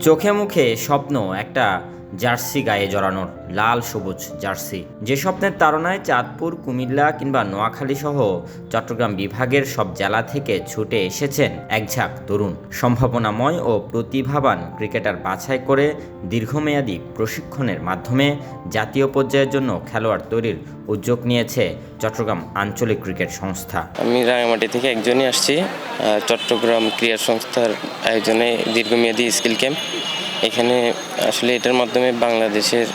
চোখে মুখে স্বপ্ন একটা জার্সি গায়ে জড়ানোর, লাল সবুজ জার্সি। যে স্বপ্নের তাড়নায় চাঁদপুর, কুমিল্লা কিংবা নোয়াখালী সহ চট্টগ্রাম বিভাগের সব জেলা থেকে ছুটে এসেছেন একঝাঁক তরুণ। সম্ভাবনাময় ও প্রতিভাবান ক্রিকেটার বাছাই করে দীর্ঘমেয়াদী প্রশিক্ষণের মাধ্যমে জাতীয় পর্যায়ের জন্য খেলোয়াড় তৈরির উদ্যোগ নিয়েছে চট্টগ্রাম আঞ্চলিক ক্রিকেট সংস্থা। আমি রাঙামাটি থেকে একজনই আসছি। চট্টগ্রাম ক্রীড়া সংস্থার আয়োজনে দীর্ঘমেয়াদী স্কিল ক্যাম্প। এখানে আসলে এটার মাধ্যমে বাংলাদেশের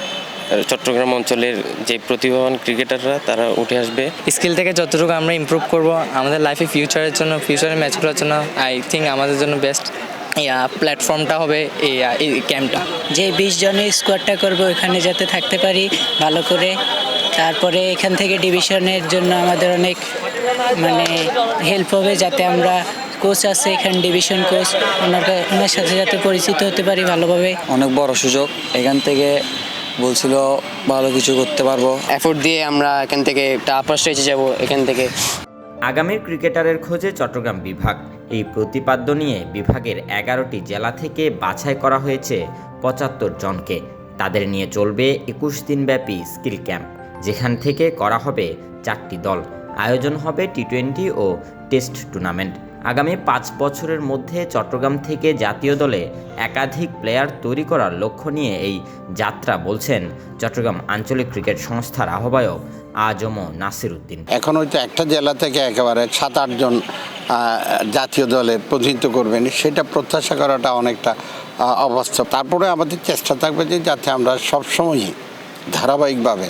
চট্টগ্রাম অঞ্চলের যে প্রতিভাবান ক্রিকেটাররা তারা উঠে আসবে। স্কিল থেকে যতটুকু আমরা ইমপ্রুভ করব আমাদের লাইফে ফিউচারের ম্যাচগুলোর জন্য আই থিঙ্ক আমাদের জন্য বেস্ট প্ল্যাটফর্মটা হবে এই ক্যাম্পটা। যে 20 জনের স্কোয়াডটা করবো এখানে যাতে থাকতে পারি ভালো করে, তারপরে এখান থেকে ডিভিশনের জন্য আমাদের অনেক হেল্প হবে, যাতে আমরা কোচ আছে এখানে ডিভিশন কোচ, ওনার সাথে যাতে পরিচিত হতে পারি ভালোভাবে। অনেক বড় সুযোগ, এখান থেকে বলছিল ভালো কিছু করতে পারবো। এফোর্ট দিয়ে আমরা এখান থেকে একটা আপার স্টেজে যাব। এখান থেকে আগামীর ক্রিকেটারের খোঁজে চট্টগ্রাম বিভাগ। এই প্রতিপাদ্য নিয়ে বিভাগের 11টি জেলা থেকে বাছাই করা হয়েছে 75 জনকে। তাদের নিয়ে চলবে 21 দিনব্যাপী স্কিল ক্যাম্প, যেখান থেকে করা হবে 4টি দল। আয়োজন হবে টি20 ও টেস্ট টুর্নামেন্ট। আগামী 5 বছরের মধ্যে চট্টগ্রাম থেকে জাতীয় দলে একাধিক প্লেয়ার তৈরি করার লক্ষ্য নিয়ে এই যাত্রা, বলছেন চট্টগ্রাম আঞ্চলিক ক্রিকেট সংস্থার আহ্বায়ক আজম নাসির উদ্দিন। এখন হয়তো একটা জেলা থেকে একেবারে 7-8 জন জাতীয় দলে প্রতিনিধিত্ব করবেন, সেটা প্রত্যাশা করাটা অনেকটা অবাস্তব। তারপরে আমাদের চেষ্টা থাকবে যে যাতে আমরা সবসময়ই ধারাবাহিকভাবে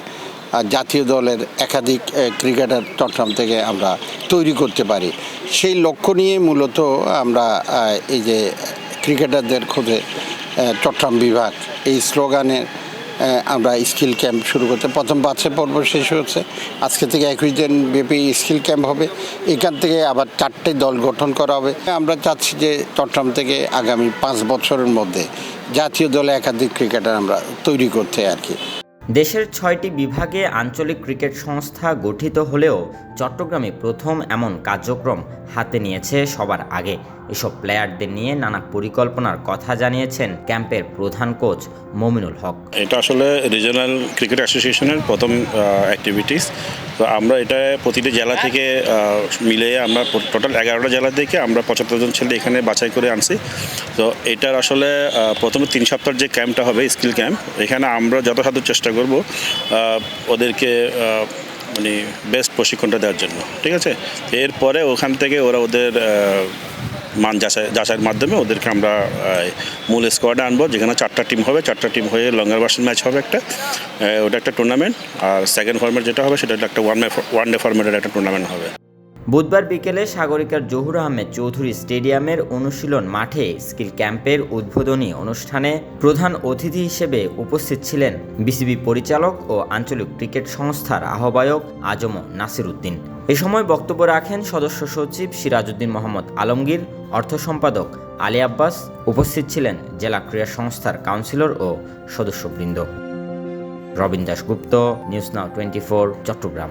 জাতীয় দলের একাধিক ক্রিকেটার চট্টগ্রাম থেকে আমরা তৈরি করতে পারি। সেই লক্ষ্য নিয়ে মূলত আমরা এই যে ক্রিকেটারদের খোঁজে চট্টগ্রাম বিভাগ এই স্লোগানে আমরা স্কিল ক্যাম্প শুরু করতে, প্রথম বাছাই পর্ব শেষ হচ্ছে। আজকে থেকে 21 দিন ব্যাপী স্কিল ক্যাম্প হবে। এখান থেকে আবার 4টে দল গঠন করা হবে। আমরা চাচ্ছি যে চট্টগ্রাম থেকে আগামী 5 বছরের মধ্যে জাতীয় দলে একাধিক ক্রিকেটার আমরা তৈরি করতে আর কি। দেশের 6টি বিভাগে আঞ্চলিক ক্রিকেট সংস্থা গঠিত হলেও চট্টগ্রামে প্রথম এমন কার্যক্রম হাতে নিয়েছে সবার আগে। এসব প্লেয়ারদের নিয়ে নানা পরিকল্পনার কথা জানিয়েছেন ক্যাম্পের প্রধান কোচ মমিনুল হক। এটা আসলে রিজিওনাল ক্রিকেট অ্যাসোসিয়েশনের প্রথম অ্যাক্টিভিটিস। তো আমরা এটা প্রতিটি জেলা থেকে মিলে আমরা টোটাল 11টা জেলা থেকে আমরা 75 জন ছেলে এখানে বাছাই করে আনছি। তো এটার আসলে প্রথমে 3 সপ্তাহের যে ক্যাম্পটা হবে স্কিল ক্যাম্প, এখানে আমরা যথাসাধ্য চেষ্টা করব ওদেরকে বেস্ট প্রশিক্ষণটা দেওয়ার জন্য, ঠিক আছে। এরপরে ওখান থেকে ওরা ওদের মান যাচাইয়ের মাধ্যমে ওদেরকে আমরা মূল স্কোয়াডে আনবো, যেখানে 4টা টিম হবে। 4টা টিম হয়ে লঙ্গার ভার্সন ম্যাচ হবে একটা, ওটা একটা টুর্নামেন্ট। আর সেকেন্ড ফরম্যাট যেটা হবে সেটা একটা ওয়ান ডে ফরম্যাটের একটা টুর্নামেন্ট হবে। বুধবার বিকেলে সাগরিকার জহুর আহমেদ চৌধুরী স্টেডিয়ামের অনুশীলন মাঠে স্কিল ক্যাম্পের উদ্বোধনী অনুষ্ঠানে প্রধান অতিথি হিসেবে উপস্থিত ছিলেন বিসিবি পরিচালক ও আঞ্চলিক ক্রিকেট সংস্থার আহ্বায়ক আজম নাসির উদ্দিন। এ সময় বক্তব্য রাখেন সদস্য সচিব সিরাজউদ্দিন মোহাম্মদ আলমগীর, অর্থ সম্পাদক আলী আব্বাস। উপস্থিত ছিলেন জেলা ক্রীড়া সংস্থার কাউন্সিলর ও সদস্যবৃন্দ। Robin Dasgupta, news now 24, Chittagong.